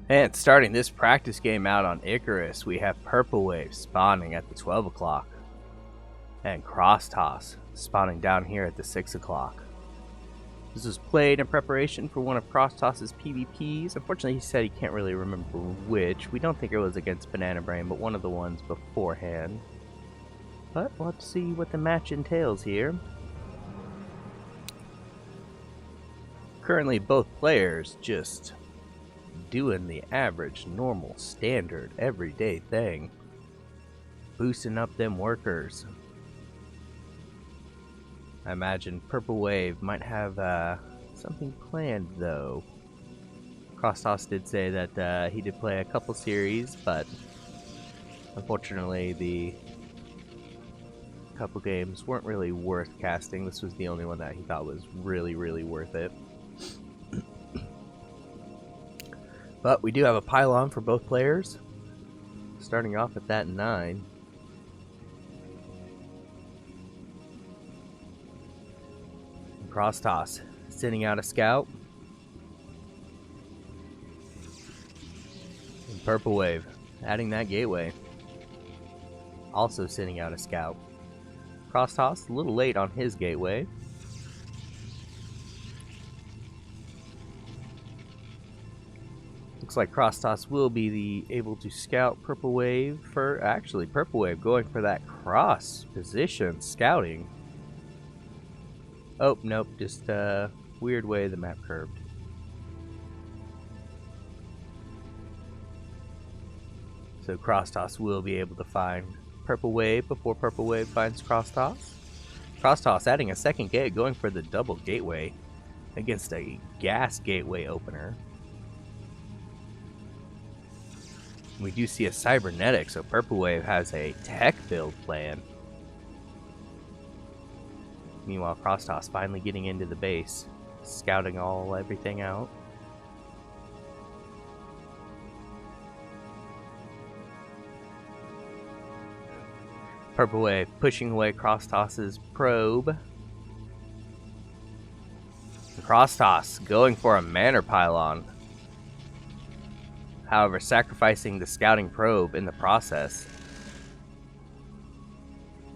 And starting this practice game out on Icarus, we have PurpleWave spawning at the 12 o'clock. And CrossToss spawning down here at the 6 o'clock. This was played in preparation for one of CrossToss's PvPs. Unfortunately, he said he can't really remember which. We don't think it was against Banana Brain, but one of the ones beforehand. But let's see what the match entails here. Currently, both players just doing the average, normal, standard, everyday thing. Boosting up them workers. I imagine PurpleWave might have something planned, though. CrossToss did say that he did play a couple series, but unfortunately the couple games weren't really worth casting. This was the only one that he thought was really, really worth it. But we do have a pylon for both players, starting off at that 9. CrossToss sending out a scout. And PurpleWave adding that gateway. Also sending out a scout. CrossToss a little late on his gateway. Looks like CrossToss will be able to scout PurpleWave for... Actually, PurpleWave going for that cross position scouting. Oh, nope, just a weird way the map curved. So CrossToss will be able to find PurpleWave before PurpleWave finds CrossToss. CrossToss adding a second gate, going for the double gateway against a gas gateway opener. We do see a cybernetic, so PurpleWave has a tech build plan. Meanwhile, CrossToss finally getting into the base, scouting everything out. PurpleWave pushing away CrossToss's probe. And CrossToss going for a manor pylon. However, sacrificing the scouting probe in the process.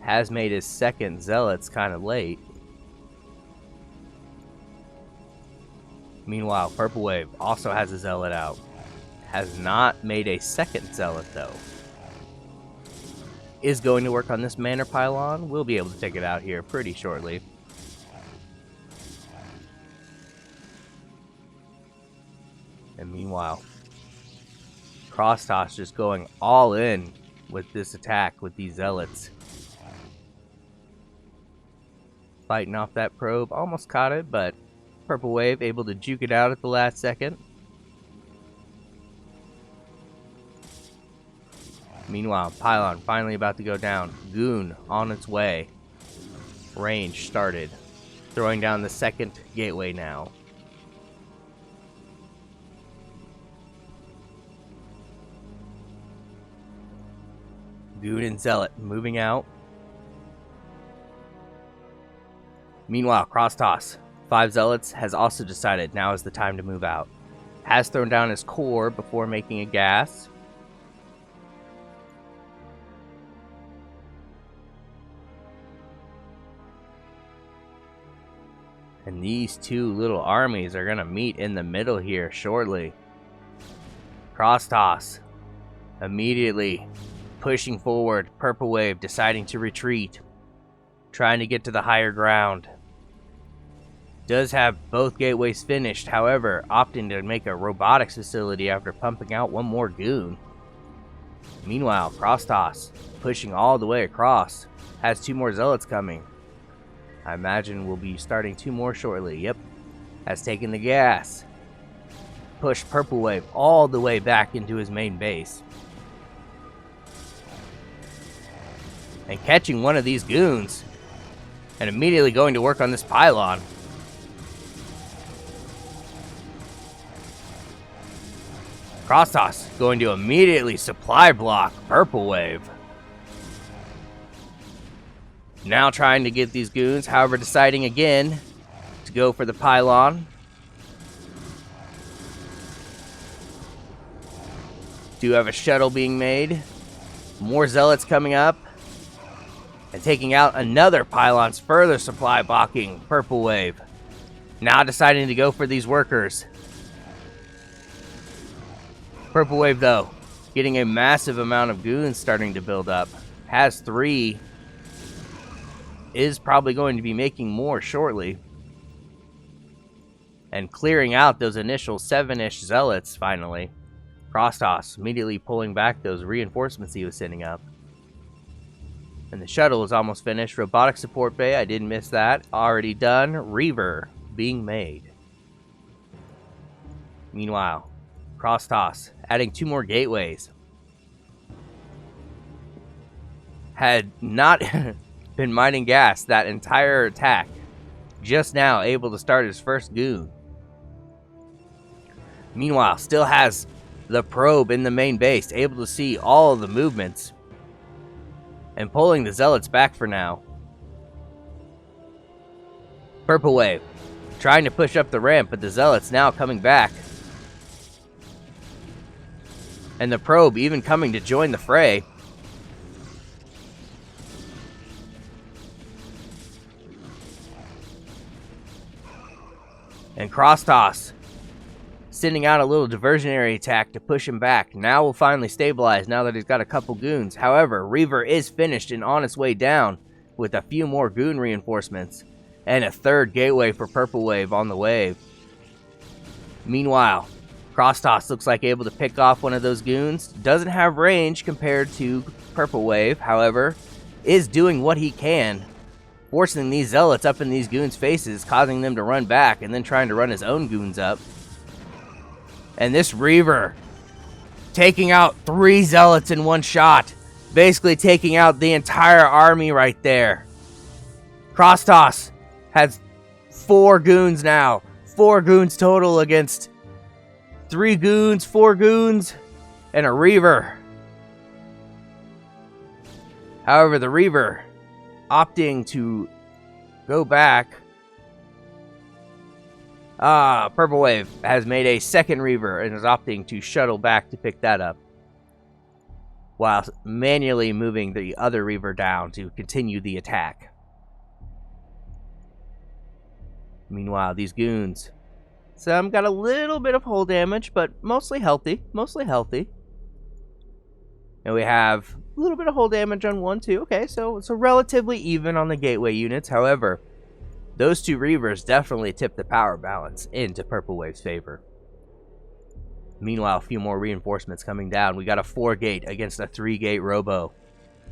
Has made his second zealots kind of late. Meanwhile, PurpleWave also has a zealot out. Has not made a second zealot though. Is going to work on this manor pylon. We'll be able to take it out here pretty shortly. And meanwhile, CrossToss just going all in with this attack with these zealots. Fighting off that probe, almost caught it, but PurpleWave able to juke it out at the last second. Meanwhile, pylon finally about to go down. Goon on its way. Range started. Throwing down the second gateway now. Goon and Zealot moving out. Meanwhile, CrossToss, 5 Zealots, has also decided now is the time to move out. Has thrown down his core before making a gas. And these two little armies are going to meet in the middle here shortly. CrossToss immediately pushing forward. PurpleWave deciding to retreat. Trying to get to the higher ground. Does have both gateways finished, however, opting to make a robotics facility after pumping out one more goon. Meanwhile, CrossToss pushing all the way across. Has 2 more zealots coming. I imagine we'll be starting 2 more shortly. Yep. Has taken the gas. Pushed PurpleWave all the way back into his main base. And catching one of these goons. And immediately going to work on this pylon. CrossToss going to immediately supply block PurpleWave. Now trying to get these goons, however deciding again to go for the pylon. Do have a shuttle being made. More zealots coming up. And taking out another pylons, further supply blocking PurpleWave. Now deciding to go for these workers. PurpleWave, though, getting a massive amount of goons starting to build up. Has 3. Is probably going to be making more shortly. And clearing out those initial 7-ish zealots, finally. CrossToss immediately pulling back those reinforcements he was sending up. And the shuttle is almost finished. Robotic support bay, I didn't miss that. Already done. Reaver being made. Meanwhile, CrossToss adding 2 more gateways. Had not been mining gas that entire attack. Just now able to start his first goon. Meanwhile, still has the probe in the main base, able to see all of the movements. And pulling the zealots back for now. PurpleWave trying to push up the ramp, but the zealots now coming back. And the probe even coming to join the fray. And CrossToss sending out a little diversionary attack to push him back. Now will finally stabilize now that he's got a couple goons. However, Reaver is finished and on its way down with a few more goon reinforcements. And a 3rd gateway for PurpleWave on the way. Meanwhile, CrossToss looks like able to pick off one of those goons. Doesn't have range compared to PurpleWave, however, is doing what he can. Forcing these zealots up in these goons' faces, causing them to run back, and then trying to run his own goons up. And this Reaver taking out 3 zealots in one shot. Basically taking out the entire army right there. CrossToss has 4 goons now. 4 goons total against 3 goons, 4 goons, and a Reaver. However, the Reaver opting to go back. PurpleWave has made a 2nd Reaver and is opting to shuttle back to pick that up. While manually moving the other Reaver down to continue the attack. Meanwhile, these goons. Some got a little bit of hull damage, but mostly healthy. Mostly healthy. And we have a little bit of hull damage on 1 too. Okay, so it's relatively even on the gateway units. However, those 2 Reavers definitely tip the power balance into PurpleWave's favor. Meanwhile, a few more reinforcements coming down. We got a 4-gate against a 3-gate Robo.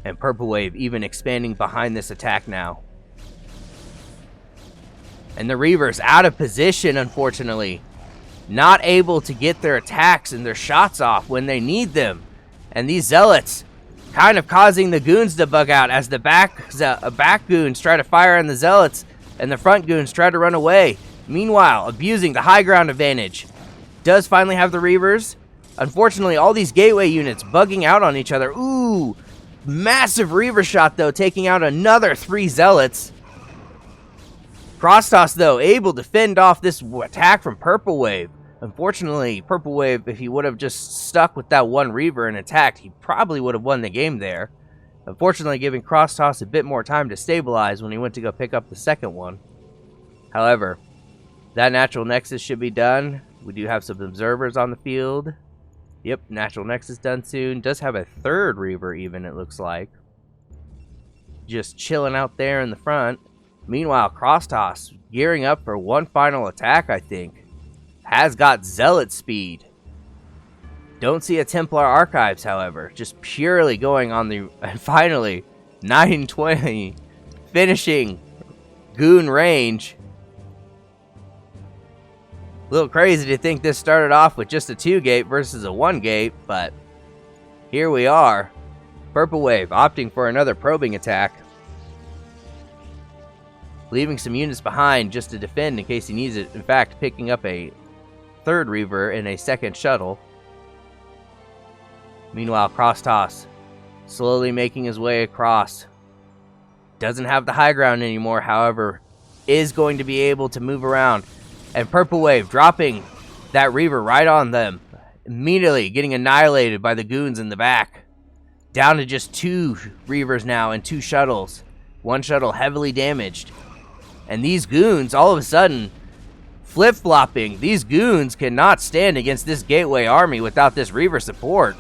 And PurpleWave even expanding behind this attack now. And the Reavers out of position, unfortunately. Not able to get their attacks and their shots off when they need them. And these Zealots kind of causing the goons to bug out as the back goons try to fire on the Zealots. And the front goons try to run away. Meanwhile, abusing the high ground advantage. Does finally have the Reavers. Unfortunately, all these gateway units bugging out on each other. Ooh, massive Reaver shot, though, taking out another 3 Zealots. CrossToss, though, able to fend off this attack from PurpleWave. Unfortunately, PurpleWave, if he would have just stuck with that 1 Reaver and attacked, he probably would have won the game there. Unfortunately, giving CrossToss a bit more time to stabilize when he went to go pick up the 2nd one. However, that natural nexus should be done. We do have some observers on the field. Yep, natural nexus done soon. Does have a 3rd Reaver even, it looks like. Just chilling out there in the front. Meanwhile, CrossToss gearing up for one final attack, I think. Has got Zealot speed. Don't see a Templar Archives, however. Just purely going on the... And finally, 920. Finishing Goon range. A little crazy to think this started off with just a 2-gate versus a 1-gate, but here we are. PurpleWave opting for another probing attack. Leaving some units behind just to defend in case he needs it. In fact, picking up a 3rd Reaver and a 2nd shuttle. Meanwhile, CrossToss slowly making his way across. Doesn't have the high ground anymore, however, is going to be able to move around. And PurpleWave dropping that Reaver right on them. immediately getting annihilated by the goons in the back. Down to just 2 Reavers now and 2 shuttles. 1 shuttle heavily damaged. And these goons, all of a sudden, flip-flopping. These goons cannot stand against this Gateway army without this Reaver support.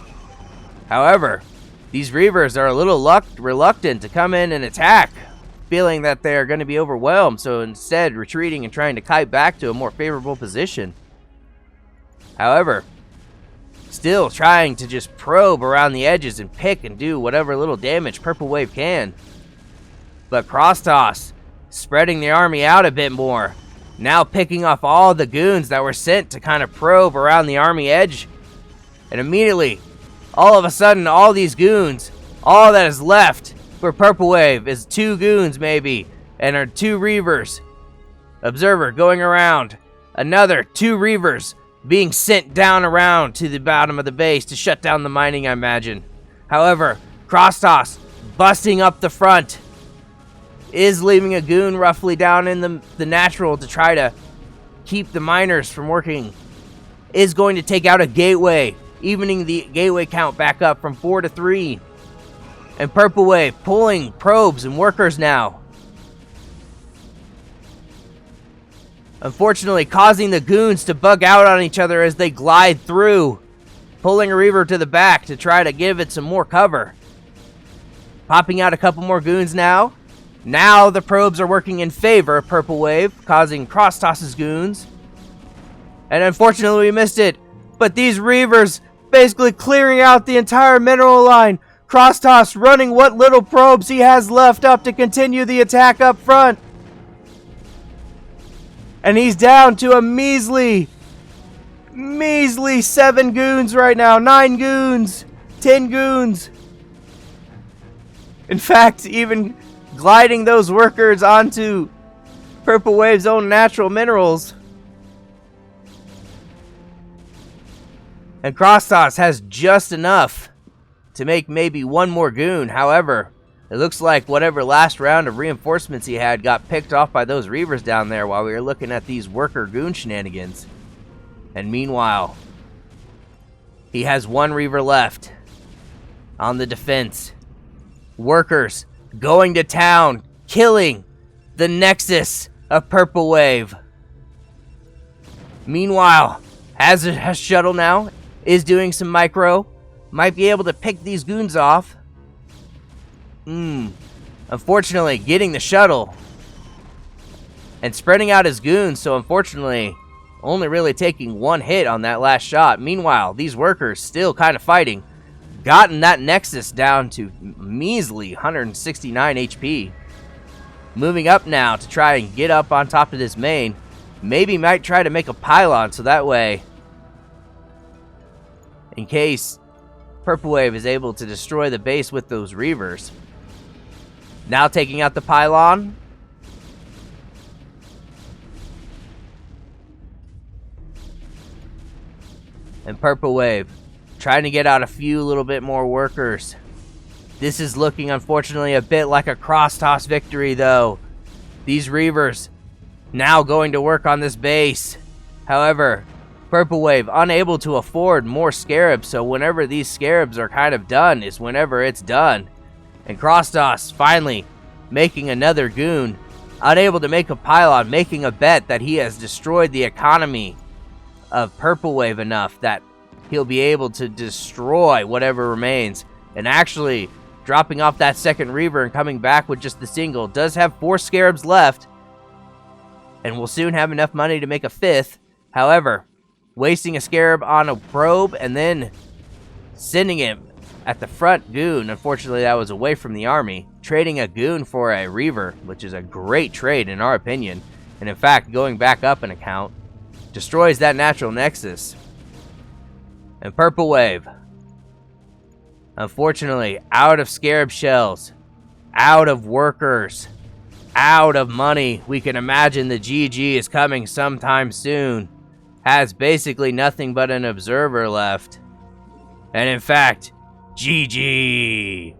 However, these Reavers are a little reluctant to come in and attack, feeling that they're going to be overwhelmed, so instead retreating and trying to kite back to a more favorable position. However, still trying to just probe around the edges and pick and do whatever little damage PurpleWave can. But CrossToss spreading the army out a bit more, now picking off all the goons that were sent to kind of probe around the army edge. And immediately, all of a sudden, all these goons, all that is left for PurpleWave is 2 goons maybe, and are 2 Reavers. Observer going around, another 2 Reavers being sent down around to the bottom of the base to shut down the mining, I imagine. However, CrossToss busting up the front is leaving a goon roughly down in the natural to try to keep the miners from working. Is going to take out a gateway, evening the gateway count back up from 4 to 3. And PurpleWave pulling probes and workers now. Unfortunately, causing the goons to bug out on each other as they glide through, pulling a Reaver to the back to try to give it some more cover. Popping out a couple more goons now. Now the probes are working in favor of PurpleWave, causing CrossToss's goons. And unfortunately we missed it, but these Reavers basically clearing out the entire mineral line. CrossToss running what little probes he has left up to continue the attack up front. And he's down to a measly 7 goons right now. 9 goons. 10 goons. In fact, even gliding those workers onto PurpleWave's own natural minerals. And CrossToss has just enough to make maybe 1 more goon. However, it looks like whatever last round of reinforcements he had got picked off by those Reavers down there while we were looking at these worker goon shenanigans. And meanwhile, he has 1 Reaver left on the defense. Workers going to town, killing the nexus of PurpleWave. Meanwhile, has a shuttle now, is doing some micro, might be able to pick these goons off. Unfortunately, getting the shuttle and spreading out his goons, so unfortunately, only really taking 1 hit on that last shot. Meanwhile, these workers still kind of fighting. Gotten that Nexus down to measly 169 HP. Moving up now to try and get up on top of this main. Maybe might try to make a pylon so that way, in case PurpleWave is able to destroy the base with those Reavers. Now taking out the pylon. And PurpleWave trying to get out a few little bit more workers. This is looking, unfortunately, a bit like a CrossToss victory, though. These Reavers now going to work on this base. However, PurpleWave unable to afford more Scarabs, so whenever these Scarabs are kind of done is whenever it's done. And CrossToss finally making another goon. Unable to make a pylon, making a bet that he has destroyed the economy of PurpleWave enough that he'll be able to destroy whatever remains. And actually dropping off that second Reaver and coming back with just the single. Does have 4 Scarabs left, and will soon have enough money to make a 5th. However, wasting a Scarab on a probe and then sending him at the front goon. Unfortunately, that was away from the army. Trading a goon for a Reaver, which is a great trade in our opinion. And in fact, going back up an account, destroys that natural nexus. And PurpleWave, unfortunately, out of Scarab shells, out of workers, out of money. We can imagine the GG is coming sometime soon. Has basically nothing but an observer left. And in fact, GG.